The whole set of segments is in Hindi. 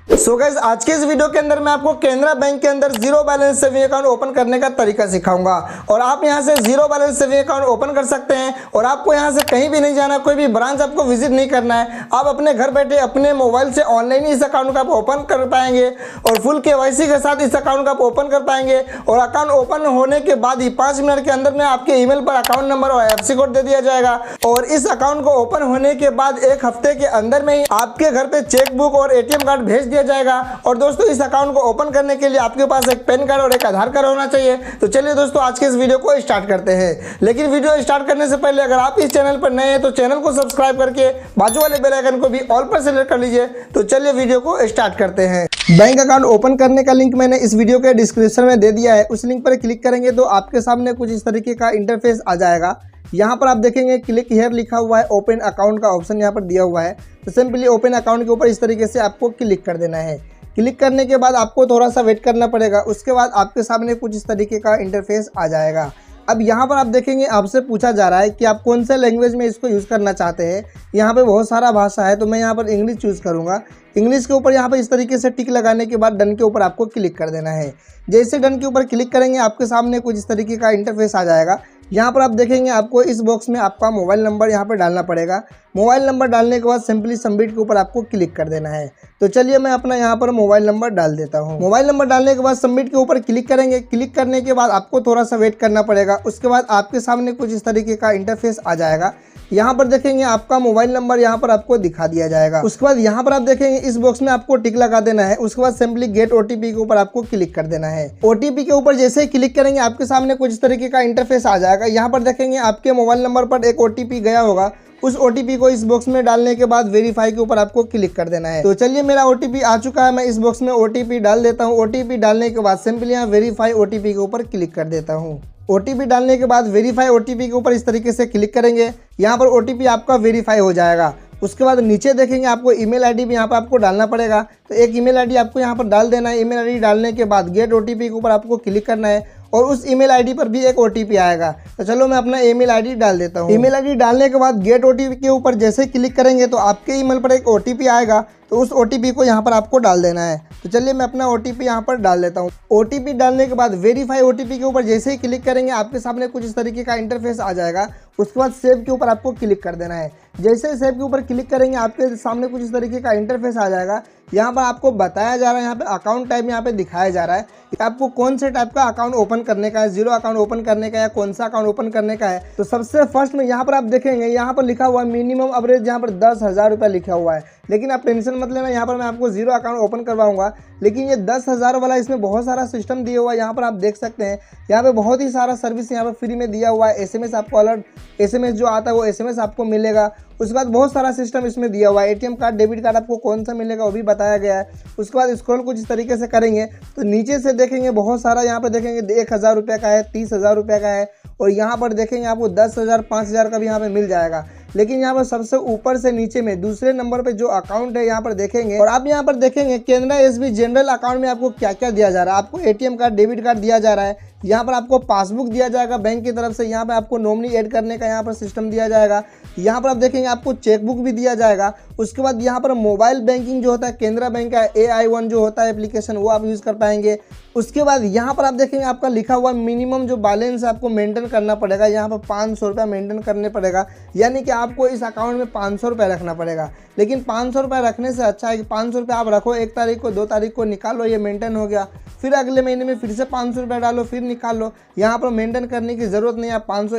सो गाइस, आज के इस वीडियो के अंदर मैं आपको केनरा बैंक के अंदर zero balance saving account open करने का तरीका सिखाऊंगा। और आप यहां से zero balance saving account open कर सकते हैं और आपको यहां से कहीं भी नहीं जाना, कोई भी ब्रांच आपको विजिट नहीं करना है। आप अपने घर बैठे अपने मोबाइल से ऑनलाइन ही इस अकाउंट को आप ओपन कर पाएंगे और फुल KYC के साथ इस अकाउंट को आप ओपन कर पाएंगे। और अकाउंट ओपन होने के बाद ही 5 मिनट के अंदर में आपके ईमेल पर अकाउंट नंबर और IFSC कोड दे दिया जाएगा। और इस अकाउंट को ओपन होने के बाद 1 हफ्ते के अंदर में ही आपके घर पे चेकबुक और ATM कार्ड भेज दिया जाएगा। और दोस्तों, इस अकाउंट को ओपन करने के लिए आपके पास एक पैन कार्ड और एक आधार कार्ड होना चाहिए। तो चलिए दोस्तों, आज के इस वीडियो को स्टार्ट करते हैं। लेकिन वीडियो स्टार्ट करने से पहले अगर आप इस चैनल पर नए हैं तो चैनल को सब्सक्राइब करके बाजू वाले बेल आइकन को भी ऑल पर सेलेक्ट कर लीजिए। तो चलिए वीडियो को स्टार्ट करते हैं। बैंक अकाउंट ओपन करने का लिंक मैंने इस वीडियो के डिस्क्रिप्शन में दे दिया है। उस लिंक पर क्लिक करेंगे तो आपके सामने कुछ इस तरीके का इंटरफेस आ जाएगा। यहाँ पर आप देखेंगे क्लिक हियर लिखा हुआ है, ओपन अकाउंट का ऑप्शन यहाँ पर दिया हुआ है। तो सिंपली ओपन अकाउंट के ऊपर इस तरीके से आपको क्लिक कर देना है। क्लिक करने के बाद आपको थोड़ा सा वेट करना पड़ेगा। उसके बाद आपके सामने कुछ इस तरीके का इंटरफेस आ जाएगा। अब यहाँ पर आप देखेंगे आपसे पूछा जा रहा है कि आप कौन से लैंग्वेज में इसको यूज़ करना चाहते हैं। यहाँ पे बहुत सारा भाषा है, तो मैं यहाँ पर इंग्लिश चूज़ करूँगा। इंग्लिश के ऊपर यहाँ पर इस तरीके से टिक लगाने के बाद डन के ऊपर आपको क्लिक कर देना है। जैसे डन के ऊपर क्लिक करेंगे आपके सामने कुछ इस तरीके का इंटरफेस आ जाएगा। यहाँ पर आप देखेंगे आपको इस बॉक्स में आपका मोबाइल नंबर यहाँ पर डालना पड़ेगा। मोबाइल नंबर डालने के बाद सिंपली सबमिट के ऊपर आपको क्लिक कर देना है। तो चलिए मैं अपना यहाँ पर मोबाइल नंबर डाल देता हूँ। मोबाइल नंबर डालने के बाद सबमिट के ऊपर क्लिक करेंगे। क्लिक करने के बाद आपको थोड़ा सा वेट करना पड़ेगा। उसके बाद आपके सामने कुछ इस तरीके का इंटरफेस आ जाएगा। यहाँ पर देखेंगे आपका मोबाइल नंबर यहाँ पर आपको दिखा दिया जाएगा। उसके बाद यहाँ पर आप देखेंगे इस बॉक्स में आपको टिक लगा देना है। उसके बाद सिंपली गेट OTP के ऊपर आपको क्लिक कर देना है। OTP के ऊपर जैसे ही क्लिक करेंगे आपके सामने कुछ इस तरीके का इंटरफेस आ जाएगा। यहाँ पर देखेंगे आपके मोबाइल नंबर पर एक OTP गया होगा। उस OTP को इस बॉक्स में डालने के बाद वेरीफाई के ऊपर आपको क्लिक कर देना है। तो चलिए मेरा OTP आ चुका है, मैं इस बॉक्स में OTP डाल देता हूँ। OTP डालने के बाद सिंपली यहाँ वेरीफाई OTP के ऊपर क्लिक कर देता हूँ। OTP डालने के बाद वेरीफाई OTP के ऊपर इस तरीके से क्लिक करेंगे। यहाँ पर OTP आपका वेरीफाई हो जाएगा। उसके बाद नीचे देखेंगे आपको ईमेल आईडी भी यहाँ पर आपको डालना पड़ेगा। तो एक ईमेल आईडी आपको यहाँ पर डाल देना है। ईमेल आईडी डालने के बाद गेट OTP के ऊपर आपको क्लिक करना है और उस ईमेल आईडी पर भी एक OTP आएगा। तो चलो मैं अपना ईमेल आईडी डाल देता हूँ। ईमेल आईडी डालने के बाद गेट OTP के ऊपर जैसे ही क्लिक करेंगे तो आपके ईमेल पर एक OTP आएगा। तो उस OTP को यहाँ पर आपको डाल देना है। तो चलिए मैं अपना OTP यहाँ पर डाल देता हूँ। OTP डालने के बाद वेरीफाई OTP के ऊपर जैसे ही क्लिक करेंगे आपके सामने कुछ इस तरीके का इंटरफेस आ जाएगा। उसके बाद सेव के ऊपर आपको क्लिक कर देना है। जैसे ही सेव के ऊपर क्लिक करेंगे आपके सामने कुछ इस तरीके का इंटरफेस आ जाएगा। यहाँ पर आपको बताया जा रहा है, यहाँ पे अकाउंट टाइप यहाँ पे दिखाया जा रहा है कि आपको कौन से टाइप का अकाउंट ओपन करने का है, जीरो अकाउंट ओपन करने का है या कौन सा अकाउंट ओपन करने का है। तो सबसे फर्स्ट में यहाँ पर आप देखेंगे यहाँ पर लिखा हुआ है मिनिमम एवरेज, यहाँ पर 10,000 रुपये लिखा हुआ है। लेकिन आप टेंशन मत लेना, यहाँ पर मैं आपको जीरो अकाउंट ओपन करवाऊंगा। लेकिन ये 10,000 वाला इसमें बहुत सारा सिस्टम दिया हुआ है। यहाँ पर आप देख सकते हैं यहाँ पे बहुत ही सारा सर्विस यहाँ पर फ्री में दिया हुआ है। SMS आपको अलर्ट SMS जो आता है वो SMS आपको मिलेगा। उसके बाद बहुत सारा सिस्टम इसमें दिया हुआ है। ATM कार्ड डेबिट कार्ड आपको कौन सा मिलेगा वो भी बताया गया है। उसके बाद स्क्रॉल कुछ इस तरीके से करेंगे तो नीचे से देखेंगे बहुत सारा यहाँ पर देखेंगे 1,000 रुपये का है, 30,000 रुपये का है और यहाँ पर देखेंगे आपको 10,000 5,000 का भी यहाँ पे मिल जाएगा। लेकिन यहाँ पर सबसे ऊपर से नीचे में दूसरे नंबर पे जो अकाउंट है यहाँ पर देखेंगे और आप यहाँ पर देखेंगे केनरा SB जनरल अकाउंट में आपको क्या क्या दिया जा रहा है। आपको ATM कार्ड डेबिट कार्ड दिया जा रहा है। यहाँ पर आपको पासबुक दिया जाएगा बैंक की तरफ से। यहाँ पे आपको नॉमिनी ऐड करने का यहाँ पर सिस्टम दिया जाएगा। यहाँ पर आप देखेंगे आपको चेकबुक भी दिया जाएगा। उसके बाद यहाँ पर मोबाइल बैंकिंग जो होता है केनरा बैंक का AI1 जो होता है एप्लीकेशन वो आप यूज़ कर पाएंगे। उसके बाद यहाँ पर आप देखेंगे आपका लिखा हुआ मिनिमम जो बैलेंस आपको मेंटेन करना पड़ेगा। यहाँ पर 500 रुपये मेंटेन करने पड़ेगा, यानी कि आपको इस अकाउंट में 500 रुपये रखना पड़ेगा। लेकिन 500 रुपये रखने से अच्छा है कि 500 रुपये आप रखो, 1 तारीख को 2 तारीख को निकालो, ये मेंटेन हो गया। फिर अगले महीने में फिर से 500 रुपये डालो, फिर निकाल लो। यहाँ पर मेंटेन करने की ज़रूरत नहीं है। आप 500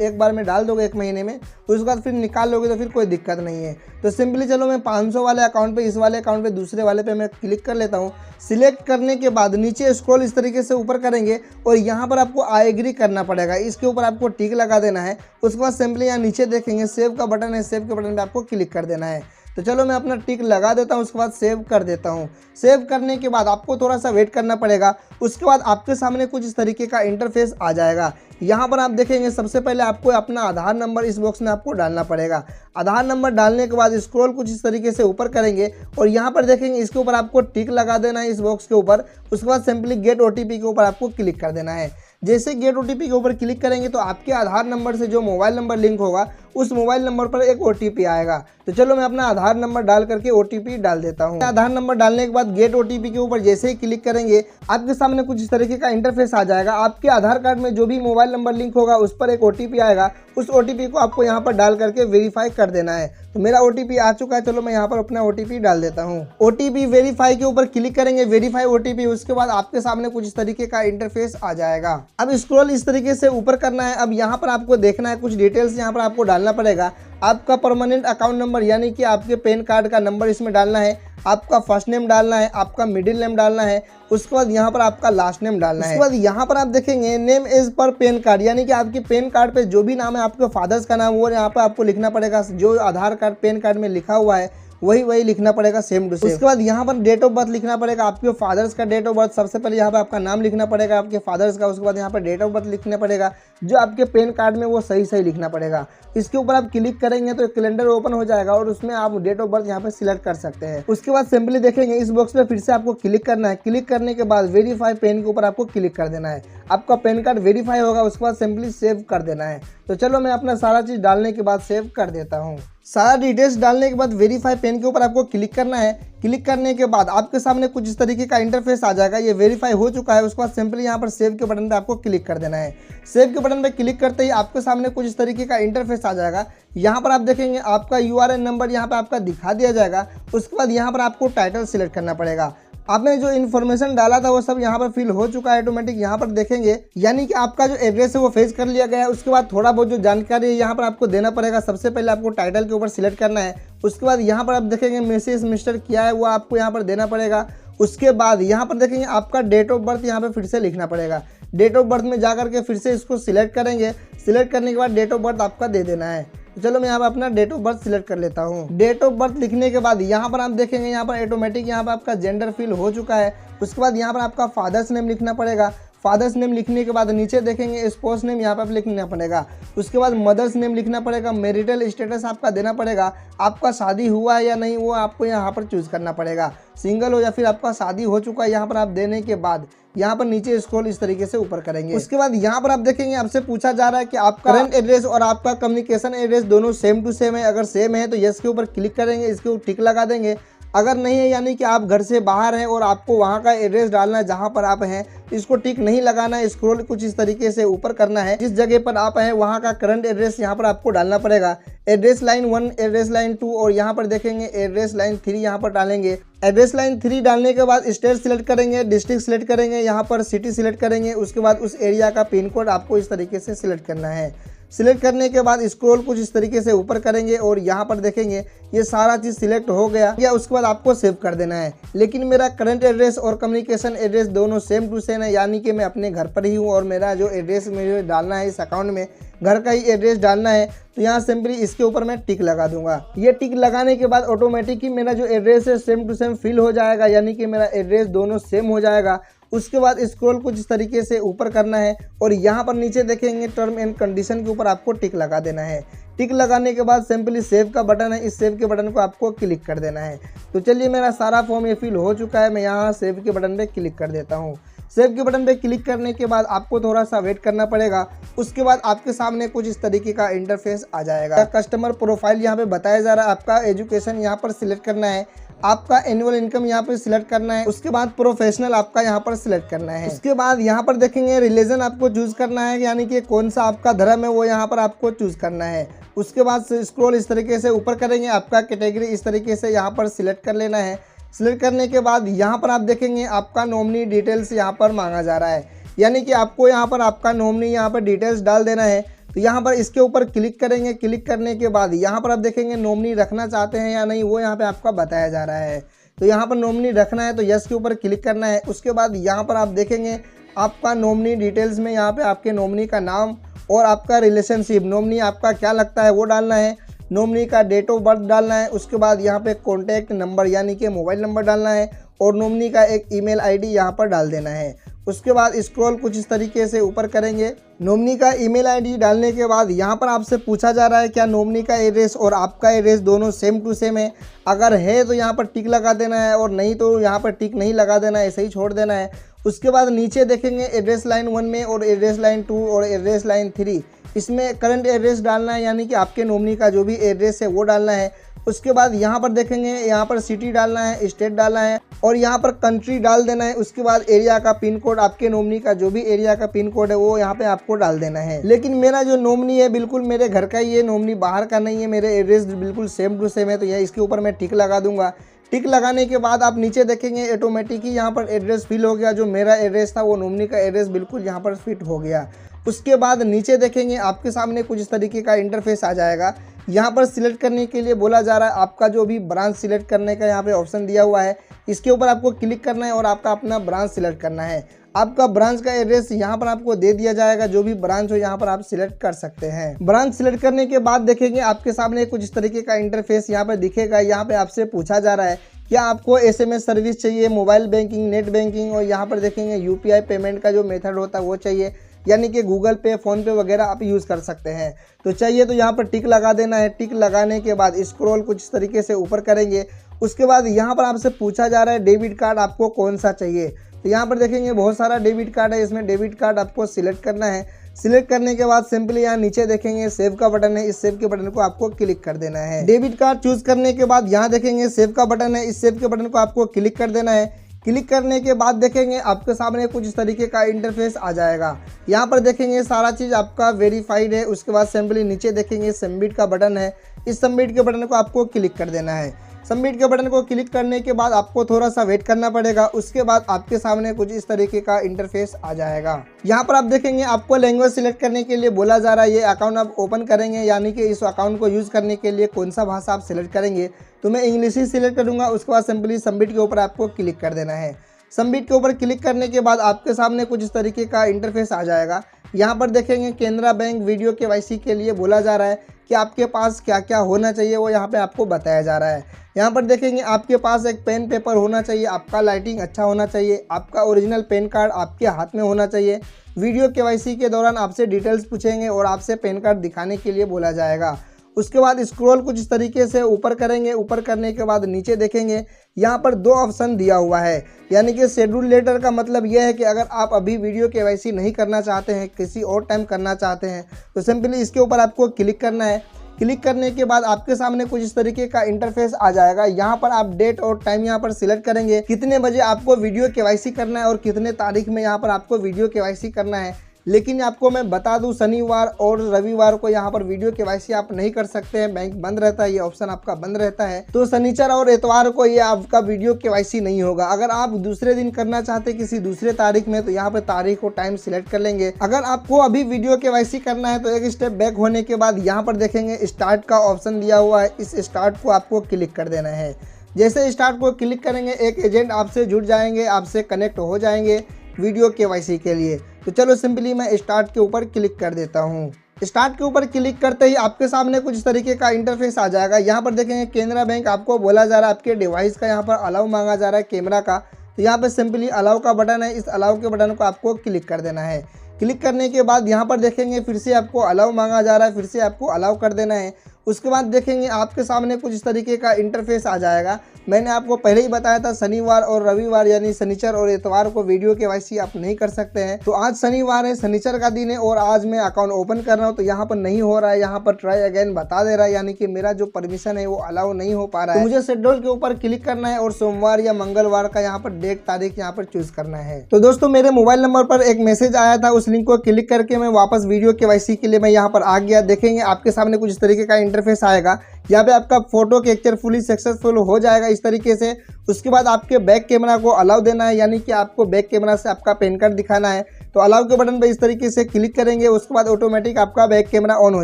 एक बार में डाल दोगे 1 महीने में, उसके बाद फिर निकाल लोगे तो फिर कोई दिक्कत नहीं है। तो सिंपली चलो मैं 500 वाले अकाउंट पे, इस वाले अकाउंट पे, दूसरे वाले पे मैं क्लिक कर लेता हूँ। सिलेक्ट करने के बाद नीचे स्क्रॉल इस तरीके से ऊपर करेंगे और यहाँ पर आपको आई एग्री करना पड़ेगा। इसके ऊपर आपको टिक लगा देना है। उसके बाद सिंपली यहाँ नीचे देखेंगे सेव का बटन है, सेव के बटन पर आपको क्लिक कर देना है। तो चलो मैं अपना टिक लगा देता हूँ। उसके बाद सेव कर देता हूँ। सेव करने के बाद आपको थोड़ा सा वेट करना पड़ेगा। उसके बाद आपके सामने कुछ इस तरीके का इंटरफेस आ जाएगा। यहाँ पर आप देखेंगे सबसे पहले आपको अपना आधार नंबर इस बॉक्स में आपको डालना पड़ेगा। आधार नंबर डालने के बाद स्क्रॉल कुछ इस तरीके से ऊपर करेंगे और यहाँ पर देखेंगे इसके ऊपर आपको टिक लगा देना है इस बॉक्स के ऊपर। उसके बाद सिंपली गेट OTP के ऊपर आपको क्लिक कर देना है। जैसे गेट OTP के ऊपर क्लिक करेंगे तो आपके आधार नंबर से जो मोबाइल नंबर लिंक होगा उस मोबाइल नंबर पर एक OTP आएगा। तो चलो मैं अपना आधार नंबर डाल करके OTP डाल देता हूँ। आधार नंबर डालने के बाद गेट OTP के ऊपर जैसे ही क्लिक करेंगे आपके सामने कुछ इस तरीके का इंटरफेस आ जाएगा। आपके आधार कार्ड में जो भी मोबाइल नंबर लिंक होगा उस पर एक OTP आएगा। उस OTP को आपको यहाँ पर डाल करके वेरीफाई कर देना है। तो मेरा OTP आ चुका है, चलो मैं यहाँ पर अपना OTP डाल देता हूँ। OTP वेरीफाई के ऊपर क्लिक करेंगे, वेरीफाई OTP, उसके बाद आपके सामने कुछ इस तरीके का इंटरफेस आ जाएगा। अब स्क्रॉल इस तरीके से ऊपर करना है। अब यहाँ पर आपको देखना है कुछ डिटेल्स यहाँ पर आपको डालना पड़ेगा। आपका परमानेंट अकाउंट नंबर यानी कि आपके पैन कार्ड का नंबर इसमें डालना है, आपका फर्स्ट नेम डालना है, आपका मिडिल नेम डालना है, उसके बाद यहाँ पर आपका लास्ट नेम डालना है। उसके बाद यहाँ पर आप देखेंगे name as per PAN card, यानी कि आपके पैन कार्ड पे जो भी नाम है आपके फादर्स का नाम वो यहाँ पर आपको लिखना पड़ेगा। जो आधार कार्ड पैन कार्ड में लिखा हुआ है वही लिखना पड़ेगा सेम टू सेम। उसके बाद यहाँ पर डेट ऑफ बर्थ लिखना पड़ेगा, आपके फादर्स का डेट ऑफ बर्थ। सबसे पहले यहाँ पर आपका नाम लिखना पड़ेगा आपके फादर्स का, उसके बाद यहाँ पर डेट ऑफ बर्थ लिखना पड़ेगा जो आपके पैन कार्ड में वो सही लिखना पड़ेगा। इसके ऊपर आप क्लिक करेंगे तो एक कैलेंडर ओपन हो जाएगा और उसमें आप डेट ऑफ बर्थ यहाँ पे सिलेक्ट कर सकते हैं। उसके बाद सिंपली देखेंगे इस बॉक्स पे फिर से आपको क्लिक करना है। क्लिक करने के बाद वेरीफाई पैन के ऊपर आपको क्लिक कर देना है। आपका पैन कार्ड वेरीफाई होगा, उसके बाद सिंपली सेव कर देना है। तो चलो मैं अपना सारा चीज़ डालने के बाद सेव कर देता हूँ। सारा डिटेल्स डालने के बाद वेरीफाई पैन के ऊपर आपको क्लिक करना है। क्लिक करने के बाद आपके सामने कुछ इस तरीके का इंटरफेस आ जाएगा। ये वेरीफाई हो चुका है। उसके बाद सिंपली यहाँ पर सेव के बटन पे आपको क्लिक कर देना है। सेव के बटन पे क्लिक करते ही आपके सामने कुछ इस तरीके का इंटरफेस आ जाएगा। यहाँ पर आप देखेंगे आपका URN नंबर यहाँ पर आपका दिखा दिया जाएगा। उसके बाद यहाँ पर आपको टाइटल सिलेक्ट करना पड़ेगा। आपने जो इन्फॉर्मेशन डाला था वो सब यहाँ पर फिल हो चुका है ऑटोमेटिक। यहाँ पर देखेंगे यानी कि आपका जो एड्रेस है वो फेच कर लिया गया है। उसके बाद थोड़ा बहुत जो जानकारी है यहाँ पर आपको देना पड़ेगा। सबसे पहले आपको टाइटल के ऊपर सिलेक्ट करना है। उसके बाद यहाँ पर आप देखेंगे मिसेस मिस्टर क्या है वो आपको यहाँ पर देना पड़ेगा। उसके बाद यहाँ पर देखेंगे आपका डेट ऑफ बर्थ यहाँ पर फिर से लिखना पड़ेगा। डेट ऑफ बर्थ में जा करके फिर से इसको सिलेक्ट करेंगे। सिलेक्ट करने के बाद डेट ऑफ बर्थ आपका दे देना है। तो चलो मैं यहाँ पर अपना डेट ऑफ बर्थ सिलेक्ट कर लेता हूँ। डेट ऑफ बर्थ लिखने के बाद यहाँ पर आप देखेंगे यहाँ पर ऑटोमेटिक यहाँ पर आपका जेंडर फिल हो चुका है। उसके बाद यहाँ पर आपका फादर्स नेम लिखना पड़ेगा। फादर्स नेम लिखने के बाद नीचे देखेंगे स्पाउस नेम यहाँ पर लिखना पड़ेगा। उसके बाद मदर्स नेम लिखना पड़ेगा। मैरिटल स्टेटस आपका देना पड़ेगा। आपका शादी हुआ है या नहीं वो आपको यहाँ पर चूज़ करना पड़ेगा। सिंगल हो या फिर आपका शादी हो चुका है यहाँ पर आप देने के बाद यहाँ पर नीचे स्क्रॉल इस तरीके से ऊपर करेंगे। उसके बाद यहाँ पर आप देखेंगे आपसे पूछा जा रहा है कि आपका करंट एड्रेस और आपका कम्युनिकेशन एड्रेस दोनों सेम टू सेम है। अगर सेम है तो यस के ऊपर क्लिक करेंगे, इसके ऊपर टिक लगा देंगे। अगर नहीं है यानी कि आप घर से बाहर हैं और आपको वहाँ का एड्रेस डालना है जहाँ पर आप हैं, इसको टिक नहीं लगाना है। स्क्रॉल कुछ इस तरीके से ऊपर करना है। जिस जगह पर आप हैं वहाँ का करंट एड्रेस यहाँ पर आपको डालना पड़ेगा। एड्रेस लाइन 1, एड्रेस लाइन 2 और यहाँ पर देखेंगे एड्रेस लाइन 3 यहाँ पर डालेंगे। एड्रेस लाइन 3 डालने के बाद स्टेट सिलेक्ट करेंगे, डिस्ट्रिक्ट सिलेक्ट करेंगे, यहाँ पर सिटी सिलेक्ट करेंगे। उसके बाद उस एरिया का पिन कोड आपको इस तरीके से सिलेक्ट करना है। सिलेक्ट करने के बाद स्क्रॉल कुछ इस तरीके से ऊपर करेंगे और यहाँ पर देखेंगे ये सारा चीज़ सिलेक्ट हो गया या उसके बाद आपको सेव कर देना है। लेकिन मेरा करंट एड्रेस और कम्युनिकेशन एड्रेस दोनों सेम टू सेम है, यानी कि मैं अपने घर पर ही हूँ और मेरा जो एड्रेस मुझे डालना है इस अकाउंट में घर का ही एड्रेस डालना है। तो यहाँ सिंपली इसके ऊपर मैं टिक लगा दूंगा। ये टिक लगाने के बाद ऑटोमेटिक ही मेरा जो एड्रेस है सेम टू सेम फिल हो जाएगा, यानी कि मेरा एड्रेस दोनों सेम हो जाएगा। उसके बाद स्क्रॉल कुछ इस तरीके से ऊपर करना है और यहाँ पर नीचे देखेंगे टर्म एंड कंडीशन के ऊपर आपको टिक लगा देना है। टिक लगाने के बाद सिंपली सेव का बटन है, इस सेव के बटन को आपको क्लिक कर देना है। तो चलिए मेरा सारा फॉर्म ये फिल हो चुका है। मैं यहाँ सेव के बटन पे क्लिक कर देता हूँ। सेव के बटन पे क्लिक करने के बाद आपको थोड़ा सा वेट करना पड़ेगा। उसके बाद आपके सामने कुछ इस तरीके का इंटरफेस आ जाएगा। कस्टमर प्रोफाइल यहाँ पे बताया जा रहा है। आपका एजुकेशन यहाँ पर सिलेक्ट करना है, आपका एनुअल इनकम यहाँ पे सिलेक्ट करना है। उसके बाद प्रोफेशनल आपका यहाँ पर सिलेक्ट करना है। उसके बाद यहाँ पर देखेंगे रिलीजन आपको चूज करना है, यानी कि कौन सा आपका धर्म है वो यहाँ पर आपको चूज करना है। उसके बाद स्क्रॉल इस तरीके से ऊपर करेंगे, आपका कैटेगरी इस तरीके से यहाँ पर सिलेक्ट कर लेना है। सिलेक्ट करने के बाद यहाँ पर आप देखेंगे आपका नॉमिनी डिटेल्स यहाँ पर मांगा जा रहा है, यानी कि आपको यहाँ पर आपका नॉमिनी यहाँ पर डिटेल्स डाल देना है। तो यहाँ पर इसके ऊपर क्लिक करेंगे। क्लिक करने के बाद यहाँ पर आप देखेंगे नॉमिनी रखना चाहते हैं या नहीं वो यहाँ पे आपका बताया जा रहा है। तो यहाँ पर नॉमिनी रखना है तो यस के ऊपर क्लिक करना है। उसके बाद यहाँ पर आप देखेंगे आपका नॉमिनी डिटेल्स में यहाँ पे आपके नॉमिनी का नाम और आपका रिलेशनशिप, नॉमिनी आपका क्या लगता है वो डालना है। नॉमिनी का डेट ऑफ बर्थ डालना है। उसके बाद यहाँ पे कॉन्टैक्ट नंबर यानी कि मोबाइल नंबर डालना है और नॉमिनी का एक ईमेल आईडी यहाँ पर डाल देना है। उसके बाद स्क्रॉल कुछ इस तरीके से ऊपर करेंगे। नॉमिनी का ईमेल आईडी डालने के बाद यहाँ पर आपसे पूछा जा रहा है क्या नॉमिनी का एड्रेस और आपका एड्रेस दोनों सेम टू सेम है। अगर है तो यहाँ पर टिक लगा देना है और नहीं तो यहाँ पर टिक नहीं लगा देना है, ऐसे ही छोड़ देना है। उसके बाद नीचे देखेंगे एड्रेस लाइन 1 में और एड्रेस लाइन 2 और एड्रेस लाइन 3 इसमें करंट एड्रेस डालना है, यानी कि आपके नॉमिनी का जो भी एड्रेस है वो डालना है। उसके बाद यहाँ पर देखेंगे, यहाँ पर सिटी डालना है, स्टेट डालना है और यहाँ पर कंट्री डाल देना है। उसके बाद एरिया का पिन कोड, आपके नॉमिनी का जो भी एरिया का पिन कोड है वो यहाँ पे आपको डाल देना है। लेकिन मेरा जो नॉमिनी है बिल्कुल मेरे घर का ही है, नॉमिनी बाहर का नहीं है, मेरे एड्रेस बिल्कुल सेम टू सेम है, तो यह इसके ऊपर मैं टिक लगा दूंगा। टिक लगाने के बाद आप नीचे देखेंगे ऑटोमेटिक ही यहाँ पर एड्रेस फिल हो गया। जो मेरा एड्रेस था वो नॉमिनी का एड्रेस बिल्कुल यहाँ पर फिट हो गया। उसके बाद नीचे देखेंगे आपके सामने कुछ इस तरीके का इंटरफेस आ जाएगा। यहाँ पर सिलेक्ट करने के लिए बोला जा रहा है, आपका जो भी ब्रांच सिलेक्ट करने का यहाँ पे ऑप्शन दिया हुआ है, इसके ऊपर आपको क्लिक करना है और आपका अपना ब्रांच सिलेक्ट करना है। आपका ब्रांच का एड्रेस यहाँ पर आपको दे दिया जाएगा, जो भी ब्रांच हो यहाँ पर आप सिलेक्ट कर सकते हैं। ब्रांच सिलेक्ट करने के बाद देखेंगे आपके सामने कुछ इस तरीके का इंटरफेस यहाँ पर दिखेगा। यहाँ पे आपसे पूछा जा रहा है क्या आपको SMS सर्विस चाहिए, मोबाइल बैंकिंग, नेट बैंकिंग, और यहाँ पर देखेंगे UPI पेमेंट का जो मेथड होता है वो चाहिए, यानी कि गूगल पे, फ़ोन पे वगैरह आप यूज़ कर सकते हैं। तो चाहिए तो यहाँ पर टिक लगा देना है। टिक लगाने के बाद स्क्रॉल कुछ इस तरीके से ऊपर करेंगे। उसके बाद यहाँ पर आपसे पूछा जा रहा है डेबिट कार्ड आपको कौन सा चाहिए। तो यहाँ पर देखेंगे बहुत सारा डेबिट कार्ड है, इसमें डेबिट कार्ड आपको सिलेक्ट करना है। सिलेक्ट करने के बाद सिंपली यहाँ नीचे देखेंगे सेव का बटन है, इस सेव के बटन को आपको क्लिक कर देना है। डेबिट कार्ड चूज करने के बाद यहाँ देखेंगे सेव का बटन है, इस सेव के बटन को आपको क्लिक कर देना है। क्लिक करने के बाद देखेंगे आपके सामने कुछ इस तरीके का इंटरफेस आ जाएगा। यहाँ पर देखेंगे सारा चीज़ आपका वेरीफाइड है। उसके बाद सिंपली नीचे देखेंगे सबमिट का बटन है, इस सबमिट के बटन को आपको क्लिक कर देना है। सबमिट के बटन को क्लिक करने के बाद आपको थोड़ा सा वेट करना पड़ेगा। उसके बाद आपके सामने कुछ इस तरीके का इंटरफेस आ जाएगा। यहाँ पर आप देखेंगे आपको लैंग्वेज सिलेक्ट करने के लिए बोला जा रहा है। ये अकाउंट आप ओपन करेंगे, यानी कि इस अकाउंट को यूज़ करने के लिए कौन सा भाषा आप सिलेक्ट करेंगे। तो मैं इंग्लिश ही सिलेक्ट करूँगा। उसके बाद सिंपली सबमिट के ऊपर आपको क्लिक कर देना है। सबमिट के ऊपर क्लिक करने के बाद आपके सामने कुछ इस तरीके का इंटरफेस आ जाएगा। यहाँ पर देखेंगे केनरा बैंक वीडियो KYC के लिए बोला जा रहा है कि आपके पास क्या क्या होना चाहिए, वो यहाँ पे आपको बताया जा रहा है। यहाँ पर देखेंगे आपके पास एक पेन पेपर होना चाहिए, आपका लाइटिंग अच्छा होना चाहिए, आपका ओरिजिनल पेन कार्ड आपके हाथ में होना चाहिए। वीडियो KYC के दौरान आपसे डिटेल्स पूछेंगे और आपसे पेन कार्ड दिखाने के लिए बोला जाएगा। उसके बाद स्क्रॉल कुछ इस तरीके से ऊपर करेंगे। ऊपर करने के बाद नीचे देखेंगे यहाँ पर 2 ऑप्शन दिया हुआ है, यानी कि शेड्यूल लेटर का मतलब यह है कि अगर आप अभी वीडियो KYC नहीं करना चाहते हैं, किसी और टाइम करना चाहते हैं, तो सिंपली इसके ऊपर आपको क्लिक करना है। क्लिक करने के बाद आपके सामने कुछ इस तरीके का इंटरफेस आ जाएगा। यहाँ पर आप डेट और टाइम यहाँ पर सिलेक्ट करेंगे, कितने बजे आपको वीडियो KYC करना है और कितने तारीख में यहाँ पर आपको वीडियो KYC करना है। लेकिन आपको मैं बता दूं, शनिवार और रविवार को यहाँ पर वीडियो KYC आप नहीं कर सकते हैं, बैंक बंद रहता है, ये ऑप्शन आपका बंद रहता है। तो शनिवार और इतवार को ये आपका वीडियो KYC नहीं होगा। अगर आप दूसरे दिन करना चाहते हैं किसी दूसरे तारीख में, तो यहाँ पर तारीख और टाइम सिलेक्ट कर लेंगे। अगर आपको अभी वीडियो KYC करना है तो एक स्टेप बैक होने के बाद यहाँ पर देखेंगे स्टार्ट का ऑप्शन दिया हुआ है, इस स्टार्ट को आपको क्लिक कर देना है। जैसे स्टार्ट को क्लिक करेंगे एक एजेंट आपसे जुड़ जाएंगे, आपसे कनेक्ट हो जाएंगे वीडियो KYC के लिए। तो चलो सिंपली मैं स्टार्ट के ऊपर क्लिक कर देता हूँ। स्टार्ट के ऊपर क्लिक करते ही आपके सामने कुछ इस तरीके का इंटरफेस आ जाएगा। यहाँ पर देखेंगे केनरा बैंक आपको बोला जा रहा है, आपके डिवाइस का यहाँ पर अलाउ मांगा जा रहा है कैमरा का। तो यहाँ पर सिंपली अलाउ का बटन है, इस अलाउ के बटन को आपको क्लिक कर देना है। क्लिक करने के बाद यहाँ पर देखेंगे फिर से आपको अलाउ मांगा जा रहा है, फिर से आपको अलाउ कर देना है। उसके बाद देखेंगे आपके सामने कुछ इस तरीके का इंटरफेस आ जाएगा। मैंने आपको पहले ही बताया था शनिवार और रविवार यानी शनिचर और इतवार को वीडियो KYC आप नहीं कर सकते हैं। तो आज शनिवार है, शनिचर का दिन है और आज मैं अकाउंट ओपन कर रहा हूँ, तो यहाँ पर नहीं हो रहा है। यहाँ पर ट्राई अगेन बता दे रहा है, यानी कि मेरा जो परमिशन है वो अलाउ नहीं हो पा रहा है। तो मुझे शेड्यूल के ऊपर क्लिक करना है और सोमवार या मंगलवार का यहाँ पर डेट तारीख यहाँ पर चूज करना है। तो दोस्तों मेरे मोबाइल नंबर पर एक मैसेज आया था, उस लिंक को क्लिक करके मैं वापस वीडियो KYC के लिए मैं यहाँ पर आ गया। देखेंगे आपके सामने कुछ इस तरीके का इंटरफेस आएगा। यहाँ पे आपका फोटो कैप्चर फुली सक्सेसफुल हो जाएगा इस तरीके से। उसके बाद आपके बैक कैमरा को अलाउ देना है, यानी कि आपको बैक कैमरा से आपका पैन कार्ड दिखाना है। तो अलाउ के बटन पर इस तरीके से क्लिक करेंगे, उसके बाद ऑटोमेटिक आपका बैक कैमरा ऑन हो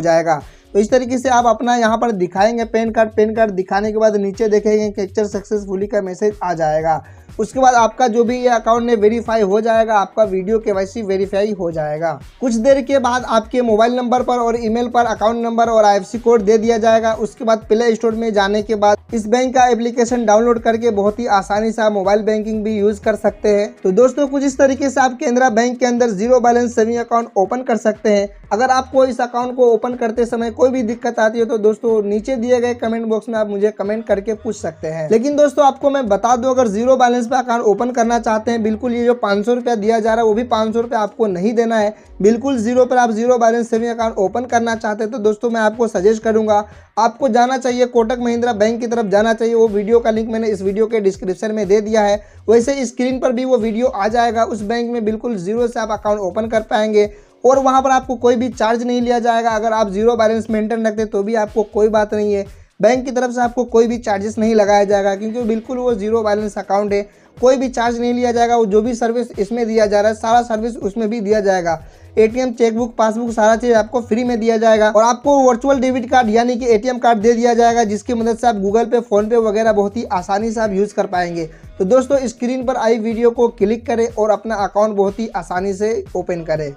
जाएगा। तो इस तरीके से आप अपना यहाँ पर दिखाएंगे पैन कार्ड दिखाने के बाद नीचे देखेंगे कैप्चर सक्सेसफुली का मैसेज आ जाएगा। उसके बाद आपका जो भी ये अकाउंट है वेरीफाई हो जाएगा, आपका वीडियो KYC वेरीफाई हो जाएगा। कुछ देर के बाद आपके मोबाइल नंबर पर और ईमेल पर अकाउंट नंबर और IFSC कोड दे दिया जाएगा। उसके बाद प्ले स्टोर में जाने के बाद इस बैंक का एप्लीकेशन डाउनलोड करके बहुत ही आसानी से आप मोबाइल बैंकिंग भी यूज कर सकते हैं। तो दोस्तों कुछ इस तरीके से आप केनरा बैंक के अंदर zero balance saving account open कर सकते हैं। अगर आपको इस अकाउंट को ओपन करते समय कोई भी दिक्कत आती है तो दोस्तों नीचे दिए गए कमेंट बॉक्स में आप मुझे कमेंट करके पूछ सकते हैं। लेकिन दोस्तों आपको मैं बता दूं, अगर जीरो बैलेंस पे अकाउंट ओपन करना चाहते हैं, बिल्कुल ये जो 500 रुपया दिया जा रहा है वो भी 500 रुपया आपको नहीं देना है, बिल्कुल जीरो पर आप zero balance saving account open करना चाहते हैं तो दोस्तों मैं आपको सजेस्ट करूंगा आपको जाना चाहिए कोटक महिंद्रा बैंक की तरफ जाना चाहिए। वो वीडियो का लिंक मैंने इस वीडियो के डिस्क्रिप्शन में दे दिया है, वैसे स्क्रीन पर भी वो वीडियो आ जाएगा। उस बैंक में बिल्कुल जीरो से आप अकाउंट ओपन कर पाएंगे और वहाँ पर आपको कोई भी चार्ज नहीं लिया जाएगा। अगर आप जीरो बैलेंस मेंटेन रखते तो भी आपको कोई बात नहीं है, बैंक की तरफ से आपको कोई भी चार्जेस नहीं लगाया जाएगा क्योंकि बिल्कुल वो जीरो बैलेंस अकाउंट है, कोई भी चार्ज नहीं लिया जाएगा। वो जो भी सर्विस इसमें दिया जा रहा है सारा सर्विस उसमें भी दिया जाएगा। एटीएम, चेकबुक, पासबुक सारा चीज़ आपको फ्री में दिया जाएगा और आपको वर्चुअल डेबिट कार्ड यानी कि एटीएम कार्ड दे दिया जाएगा जिसकी मदद से आप गूगल पे, फोन पे वगैरह बहुत ही आसानी से आप यूज़ कर पाएंगे। तो दोस्तों स्क्रीन पर आई वीडियो को क्लिक करें और अपना अकाउंट बहुत ही आसानी से ओपन करें।